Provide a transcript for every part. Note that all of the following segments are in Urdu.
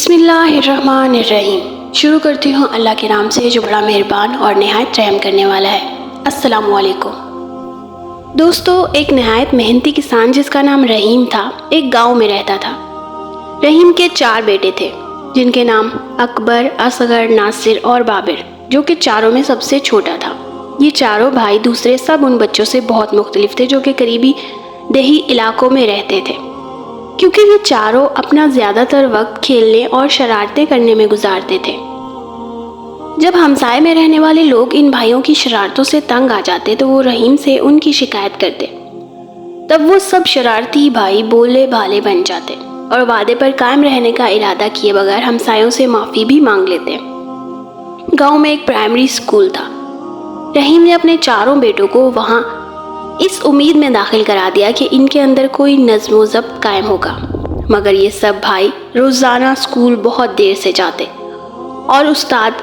بسم اللہ الرحمن الرحیم۔ شروع کرتی ہوں اللہ کے نام سے جو بڑا مہربان اور نہایت رحم کرنے والا ہے۔ السلام علیکم دوستو، ایک نہایت محنتی کسان جس کا نام رحیم تھا ایک گاؤں میں رہتا تھا۔ رحیم کے 4 بیٹے تھے جن کے نام اکبر، اصغر، ناصر اور بابر، جو کہ چاروں میں سب سے چھوٹا تھا۔ یہ چاروں بھائی دوسرے سب ان بچوں سے بہت مختلف تھے جو کہ قریبی دیہی علاقوں میں رہتے تھے، کیونکہ وہ چاروں اپنا زیادہ تر وقت کھیلنے اور شرارتیں کرنے میں گزارتے تھے۔ جب ہمسائے میں رہنے والے لوگ ان بھائیوں کی شرارتوں سے تنگ آ جاتے تو وہ رحیم سے ان کی شکایت کرتے۔ تب وہ سب شرارتی بھائی بولے بھالے بن جاتے اور وعدے پر قائم رہنے کا ارادہ کیے بغیر ہمسایوں سے معافی بھی مانگ لیتے۔ گاؤں میں ایک پرائمری اسکول تھا۔ رحیم نے اپنے چاروں بیٹوں کو وہاں اس امید میں داخل کرا دیا کہ ان کے اندر کوئی نظم و ضبط قائم ہوگا، مگر یہ سب بھائی روزانہ اسکول بہت دیر سے جاتے اور استاد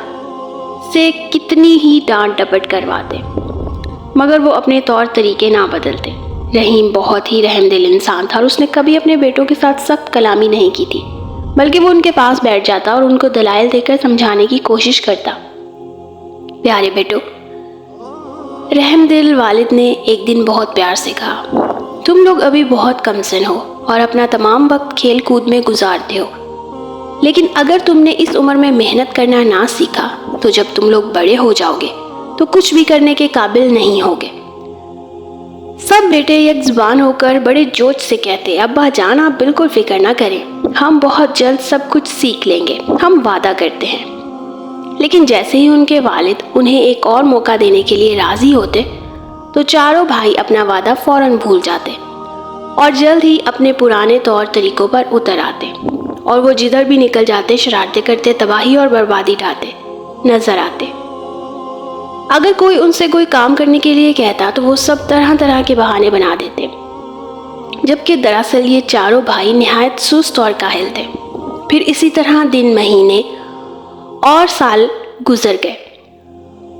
سے کتنی ہی ڈانٹ ڈپٹ کرواتے، مگر وہ اپنے طور طریقے نہ بدلتے۔ رحیم بہت ہی رحم دل انسان تھا اور اس نے کبھی اپنے بیٹوں کے ساتھ سخت کلامی نہیں کی تھی، بلکہ وہ ان کے پاس بیٹھ جاتا اور ان کو دلائل دے کر سمجھانے کی کوشش کرتا۔ پیارے بیٹو، رحم دل والد نے ایک دن بہت پیار سے کہا، تم لوگ ابھی بہت کم سن ہو اور اپنا تمام وقت کھیل کود میں گزارتے ہو، لیکن اگر تم نے اس عمر میں محنت کرنا نہ سیکھا تو جب تم لوگ بڑے ہو جاؤ گے تو کچھ بھی کرنے کے قابل نہیں ہوگے۔ سب بیٹے یک زبان ہو کر بڑے جوش سے کہتے، ابا جان آپ بالکل فکر نہ کریں، ہم بہت جلد سب کچھ سیکھ لیں گے، ہم وعدہ کرتے ہیں۔ لیکن جیسے ہی ان کے والد انہیں ایک اور موقع دینے کے لیے راضی ہوتے تو چاروں بھائی اپنا وعدہ فوراً بھول جاتے اور جلد ہی اپنے پرانے طور طریقوں پر اتر آتے، اور وہ جدھر بھی نکل جاتے شرارتیں کرتے، تباہی اور بربادی ڈھاتے نظر آتے۔ اگر کوئی ان سے کوئی کام کرنے کے لیے کہتا تو وہ سب طرح طرح کے بہانے بنا دیتے، جبکہ دراصل یہ چاروں بھائی نہایت سست اور کاہل تھے۔ پھر اسی طرح دن، مہینے اور سال گزر گئے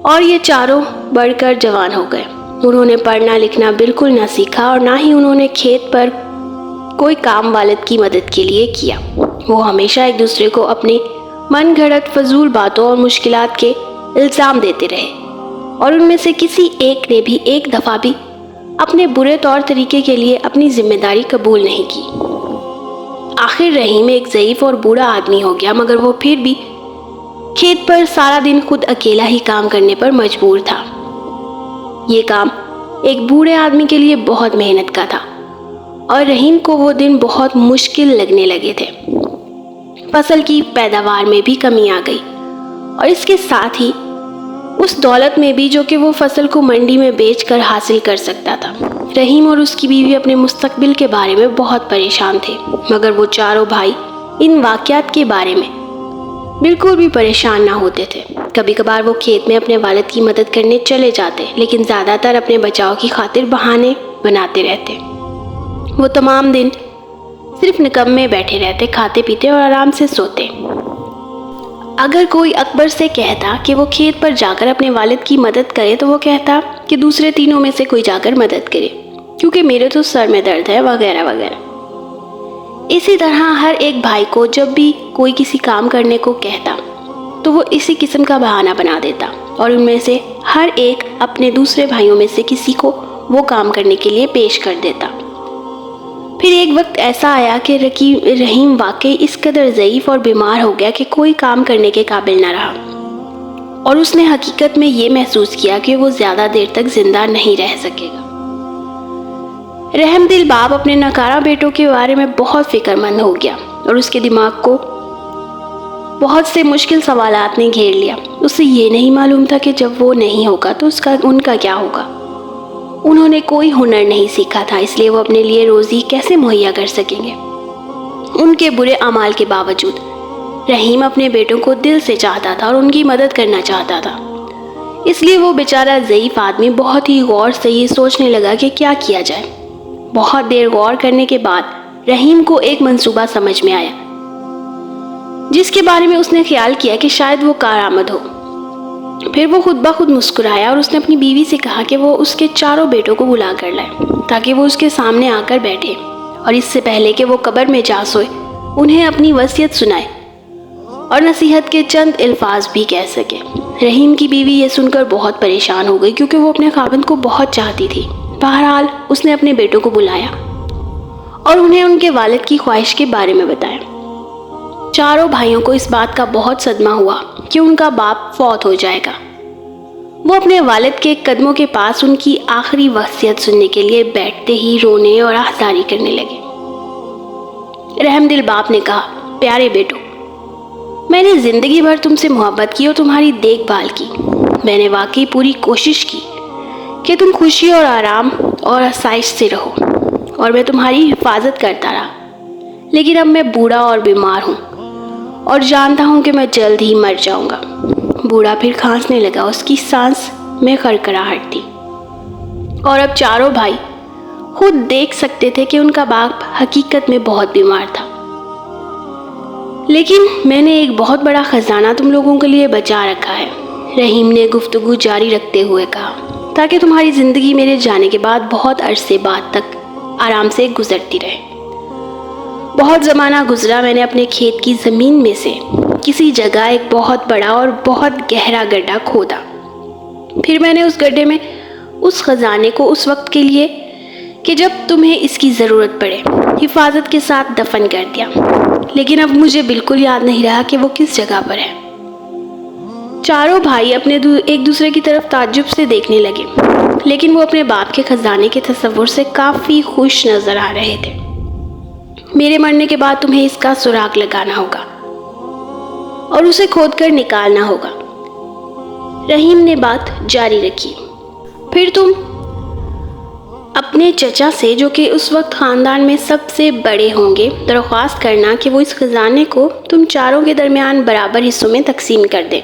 اور یہ چاروں بڑھ کر جوان ہو گئے۔ انہوں نے پڑھنا لکھنا بالکل نہ سیکھا اور نہ ہی انہوں نے کھیت پر کوئی کام والد کی مدد کے لیے کیا۔ وہ ہمیشہ ایک دوسرے کو اپنی من گھڑت فضول باتوں اور مشکلات کے الزام دیتے رہے، اور ان میں سے کسی ایک نے بھی ایک دفعہ بھی اپنے برے طور طریقے کے لیے اپنی ذمہ داری قبول نہیں کی۔ آخر رحیم ایک ضعیف اور بوڑھا آدمی ہو گیا، مگر وہ پھر بھی کھیت پر سارا دن خود اکیلا ہی کام کرنے پر مجبور تھا۔ یہ کام ایک بوڑھے آدمی کے لیے بہت محنت کا تھا اور رحیم کو وہ دن بہت مشکل لگنے لگے تھے۔ فصل کی پیداوار میں بھی کمی آ گئی اور اس کے ساتھ ہی اس دولت میں بھی جو کہ وہ فصل کو منڈی میں بیچ کر حاصل کر سکتا تھا۔ رحیم اور اس کی بیوی اپنے مستقبل کے بارے میں بہت پریشان تھے، مگر وہ چاروں بھائی ان واقعات کے بارے میں بالکل بھی پریشان نہ ہوتے تھے۔ کبھی کبھار وہ کھیت میں اپنے والد کی مدد کرنے چلے جاتے، لیکن زیادہ تر اپنے بچاؤ کی خاطر بہانے بناتے رہتے۔ وہ تمام دن صرف نکمے بیٹھے رہتے، کھاتے پیتے اور آرام سے سوتے۔ اگر کوئی اکبر سے کہتا کہ وہ کھیت پر جا کر اپنے والد کی مدد کرے تو وہ کہتا کہ دوسرے تینوں میں سے کوئی جا کر مدد کرے، کیونکہ میرے تو سر میں درد ہے، وغیرہ وغیرہ۔ اسی طرح ہر ایک بھائی کو جب بھی کوئی کسی کام کرنے کو کہتا تو وہ اسی قسم کا بہانہ بنا دیتا، اور ان میں سے ہر ایک اپنے دوسرے بھائیوں میں سے کسی کو وہ کام کرنے کے لیے پیش کر دیتا۔ پھر ایک وقت ایسا آیا کہ رحیم واقعی اس قدر ضعیف اور بیمار ہو گیا کہ کوئی کام کرنے کے قابل نہ رہا، اور اس نے حقیقت میں یہ محسوس کیا کہ وہ زیادہ دیر تک زندہ نہیں رہ سکے گا۔ رحم دل باپ اپنے ناکارہ بیٹوں کے بارے میں بہت فکر مند ہو گیا اور اس کے دماغ کو بہت سے مشکل سوالات نے گھیر لیا۔ اسے یہ نہیں معلوم تھا کہ جب وہ نہیں ہوگا تو ان کا کیا ہوگا۔ انہوں نے کوئی ہنر نہیں سیکھا تھا، اس لیے وہ اپنے لیے روزی کیسے مہیا کر سکیں گے۔ ان کے برے اعمال کے باوجود رحیم اپنے بیٹوں کو دل سے چاہتا تھا اور ان کی مدد کرنا چاہتا تھا، اس لیے وہ بیچارہ ضعیف آدمی بہت ہی غور سے یہ سوچنے لگا کہ کیا کیا جائے۔ بہت دیر غور کرنے کے بعد رحیم کو ایک منصوبہ سمجھ میں آیا، جس کے بارے میں اس نے خیال کیا کہ شاید وہ کارآمد ہو۔ پھر وہ خود بخود مسکرایا اور اس نے اپنی بیوی سے کہا کہ وہ اس کے چاروں بیٹوں کو بلا کر لائے تاکہ وہ اس کے سامنے آ کر بیٹھے، اور اس سے پہلے کہ وہ قبر میں جا سوئے انہیں اپنی وصیت سنائے۔ اور نصیحت کے چند الفاظ بھی کہہ سکے۔ رحیم کی بیوی یہ سن کر بہت پریشان ہو گئی کیونکہ وہ اپنے خاوند کو بہت چاہتی تھی۔ بہرحال اس نے اپنے بیٹوں کو بلایا اور انہیں ان کے والد کی خواہش کے بارے میں بتایا۔ چاروں بھائیوں کو اس بات کا بہت صدمہ ہوا کہ ان کا باپ فوت ہو جائے گا۔ وہ اپنے والد کے قدموں کے پاس ان کی آخری وصیت سننے کے لیے بیٹھتے ہی رونے اور آہذاری کرنے لگے۔ رحم دل باپ نے کہا، پیارے بیٹو، میں نے زندگی بھر تم سے محبت کی اور تمہاری دیکھ بھال کی۔ میں نے واقعی پوری کوشش کی کہ تم خوشی اور آرام اور آسائش سے رہو اور میں تمہاری حفاظت کرتا رہا، لیکن اب میں بوڑھا اور بیمار ہوں اور جانتا ہوں کہ میں جلد ہی مر جاؤں گا۔ بوڑھا پھر کھانسنے لگا، اس کی سانس میں خرخراہٹ تھی اور اب چاروں بھائی خود دیکھ سکتے تھے کہ ان کا باپ حقیقت میں بہت بیمار تھا۔ لیکن میں نے ایک بہت بڑا خزانہ تم لوگوں کے لیے بچا رکھا ہے، رحیم نے گفتگو جاری رکھتے ہوئے کہا، تاکہ تمہاری زندگی میرے جانے کے بعد بہت عرصے بعد تک آرام سے گزرتی رہے۔ بہت زمانہ گزرا، میں نے اپنے کھیت کی زمین میں سے کسی جگہ ایک بہت بڑا اور بہت گہرا گڈھا کھودا۔ پھر میں نے اس گڈھے میں اس خزانے کو اس وقت کے لیے کہ جب تمہیں اس کی ضرورت پڑے حفاظت کے ساتھ دفن کر دیا، لیکن اب مجھے بالکل یاد نہیں رہا کہ وہ کس جگہ پر ہے۔ چاروں بھائی ایک دوسرے کی طرف تعجب سے دیکھنے لگے، لیکن وہ اپنے باپ کے خزانے کے تصور سے کافی خوش نظر آ رہے تھے۔ میرے مرنے کے بعد تمہیں اس کا سراغ لگانا ہوگا اور اسے کھود کر نکالنا ہوگا، رحیم نے بات جاری رکھی۔ پھر تم اپنے چچا سے، جو کہ اس وقت خاندان میں سب سے بڑے ہوں گے، درخواست کرنا کہ وہ اس خزانے کو تم چاروں کے درمیان برابر حصوں میں تقسیم کر دے۔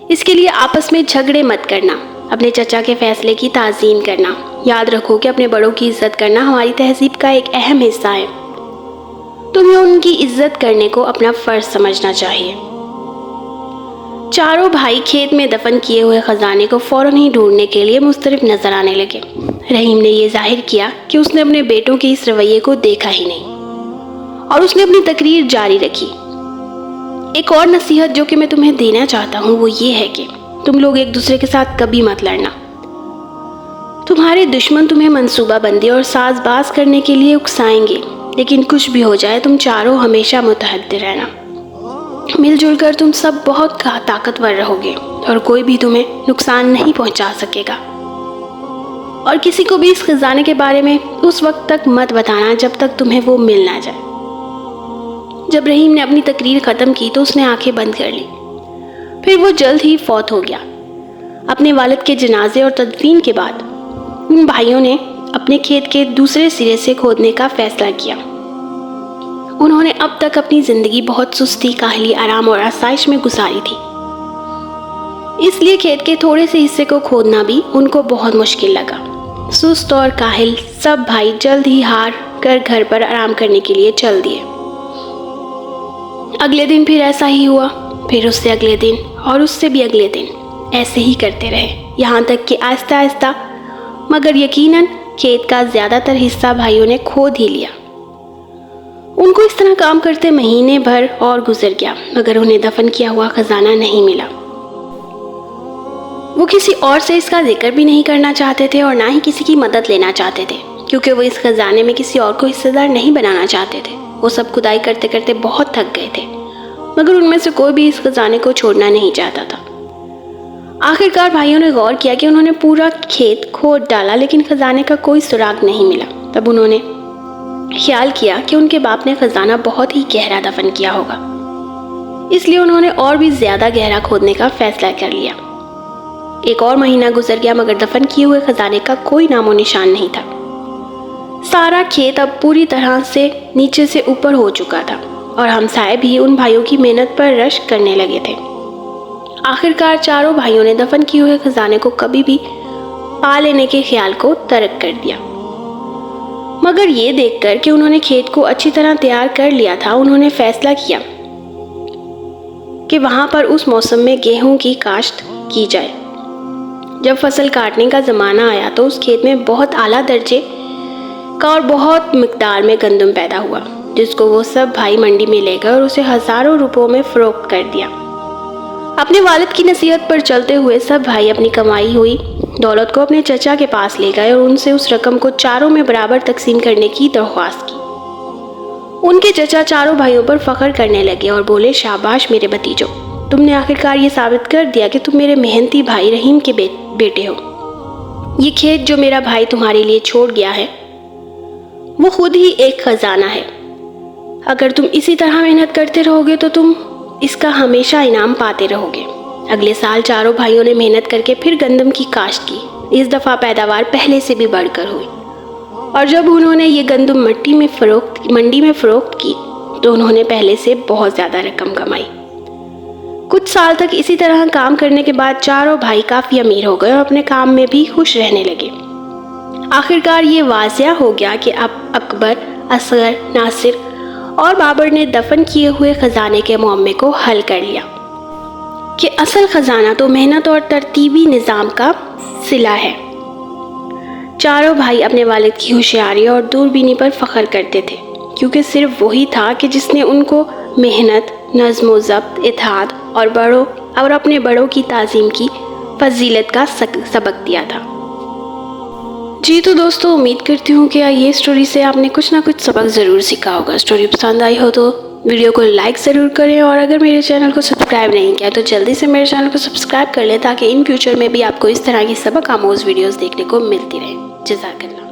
اس کے لیے آپس میں جھگڑے مت کرنا، اپنے چچا کے فیصلے کی تعظیم کرنا۔ یاد رکھو کہ اپنے بڑوں کی عزت کرنا ہماری تہذیب کا ایک اہم حصہ ہے۔ تمہیں ان کی عزت کرنے کو اپنا فرض سمجھنا چاہیے۔ چاروں بھائی کھیت میں دفن کیے ہوئے خزانے کو فوراً ہی ڈھونڈنے کے لیے مضطرب نظر آنے لگے۔ رحیم نے یہ ظاہر کیا کہ اس نے اپنے بیٹوں کے اس رویے کو دیکھا ہی نہیں اور اس نے اپنی تقریر جاری رکھی۔ ایک اور نصیحت جو کہ میں تمہیں دینا چاہتا ہوں وہ یہ ہے کہ تم لوگ ایک دوسرے کے ساتھ کبھی مت لڑنا۔ تمہارے دشمن تمہیں منصوبہ بندی اور ساز باز کرنے کے لیے اکسائیں گے، لیکن کچھ بھی ہو جائے تم چاروں ہمیشہ متحد رہنا۔ مل جل کر تم سب بہت طاقتور رہو گے اور کوئی بھی تمہیں نقصان نہیں پہنچا سکے گا، اور کسی کو بھی اس خزانے کے بارے میں اس وقت تک مت بتانا جب تک تمہیں وہ مل نہ جائے۔ جب رحیم نے اپنی تقریر ختم کی تو اس نے آنکھیں بند کر لی۔ پھر وہ جلد ہی فوت ہو گیا۔ اپنے والد کے جنازے اور تدفین کے بعد ان بھائیوں نے اپنے کھیت کے دوسرے سرے سے کھودنے کا فیصلہ کیا۔ انہوں نے اب تک اپنی زندگی بہت سستی، کاہلی، آرام اور آسائش میں گزاری تھی، اس لیے کھیت کے تھوڑے سے حصے کو کھودنا بھی ان کو بہت مشکل لگا۔ سست اور کاہل سب بھائی جلد ہی ہار کر گھر پر آرام کرنے کے لیے چل دیے۔ اگلے دن پھر ایسا ہی ہوا، پھر اس سے اگلے دن اور اس سے بھی اگلے دن، ایسے ہی کرتے رہے، یہاں تک کہ آہستہ آہستہ مگر یقیناً کھیت کا زیادہ تر حصہ بھائیوں نے کھود ہی لیا۔ ان کو اس طرح کام کرتے مہینے بھر اور گزر گیا، مگر انہیں دفن کیا ہوا خزانہ نہیں ملا۔ وہ کسی اور سے اس کا ذکر بھی نہیں کرنا چاہتے تھے اور نہ ہی کسی کی مدد لینا چاہتے تھے، کیونکہ وہ اس خزانے میں کسی اور کو حصہ دار نہیں بنانا چاہتے تھے۔ وہ سب کھدائی کرتے کرتے بہت تھک گئے تھے، مگر ان میں سے کوئی بھی اس خزانے کو چھوڑنا نہیں چاہتا تھا۔ آخر کار بھائیوں نے غور کیا کہ انہوں نے پورا کھیت کھود ڈالا، لیکن خزانے کا کوئی سراغ نہیں ملا۔ تب انہوں نے خیال کیا کہ ان کے باپ نے خزانہ بہت ہی گہرا دفن کیا ہوگا، اس لیے انہوں نے اور بھی زیادہ گہرا کھودنے کا فیصلہ کر لیا۔ ایک اور مہینہ گزر گیا، مگر دفن کیے ہوئے خزانے کا کوئی نام و نشان نہیں تھا۔ سارا کھیت اب پوری طرح سے نیچے سے اوپر ہو چکا تھا اور ہمسائے بھی ان بھائیوں کی محنت پر رشک کرنے لگے تھے۔ آخر کار چاروں بھائیوں نے دفن کیے ہوئے خزانے کو کبھی بھی پا لینے کے خیال کو ترک کر دیا، مگر یہ دیکھ کر کہ انہوں نے کھیت کو اچھی طرح تیار کر لیا تھا، انہوں نے فیصلہ کیا کہ وہاں پر اس موسم میں گیہوں کی کاشت کی جائے۔ جب فصل کاٹنے کا زمانہ آیا تو اس کھیت میں بہت اعلیٰ درجے کا اور بہت مقدار میں گندم پیدا ہوا۔ جس کو وہ سب بھائی منڈی میں لے گئے اور اسے ہزاروں روپوں میں فروخت کر دیا۔ اپنے والد کی نصیحت پر چلتے ہوئے سب بھائی اپنی کمائی ہوئی دولت کو اپنے چچا کے پاس لے گئے اور ان سے اس رقم کو چاروں میں برابر تقسیم کرنے کی درخواست کی۔ ان کے چچا چاروں بھائیوں پر فخر کرنے لگے اور بولے، شاباش میرے بھتیجوں، تم نے آخرکار یہ ثابت کر دیا کہ تم میرے محنتی بھائی رحیم کے بیٹے ہو۔ یہ کھیت جو میرا بھائی تمہارے لیے چھوڑ گیا ہے وہ خود ہی ایک خزانہ ہے۔ اگر تم اسی طرح محنت کرتے رہو گے تو تم اس کا ہمیشہ انعام پاتے رہو گے۔ اگلے سال چاروں بھائیوں نے محنت کر کے پھر گندم کی کاشت کی۔ اس دفعہ پیداوار پہلے سے بھی بڑھ کر ہوئی، اور جب انہوں نے یہ گندم منڈی میں فروخت کی تو انہوں نے پہلے سے بہت زیادہ رقم کمائی۔ کچھ سال تک اسی طرح کام کرنے کے بعد چاروں بھائی کافی امیر ہو گئے اور اپنے کام میں بھی خوش رہنے لگے۔ آخرکار یہ واضح ہو گیا کہ اب اکبر، اصغر، ناصر اور بابر نے دفن کیے ہوئے خزانے کے معمے کو حل کر لیا کہ اصل خزانہ تو محنت اور ترتیبی نظام کا صلہ ہے۔ چاروں بھائی اپنے والد کی ہوشیاری اور دوربینی پر فخر کرتے تھے، کیونکہ صرف وہی تھا کہ جس نے ان کو محنت، نظم و ضبط، اتحاد اور اپنے بڑوں کی تعظیم کی فضیلت کا سبق دیا تھا۔ جی تو دوستو، امید کرتی ہوں کہ یہ اسٹوری سے آپ نے کچھ نہ کچھ سبق ضرور سیکھا ہوگا۔ اسٹوری پسند آئی ہو تو ویڈیو کو لائک ضرور کریں، اور اگر میرے چینل کو سبسکرائب نہیں کیا تو جلدی سے میرے چینل کو سبسکرائب کر لیں تاکہ ان فیوچر میں بھی آپ کو اس طرح کی سبق آموز ویڈیوز دیکھنے کو ملتی رہیں۔ جزاک اللہ۔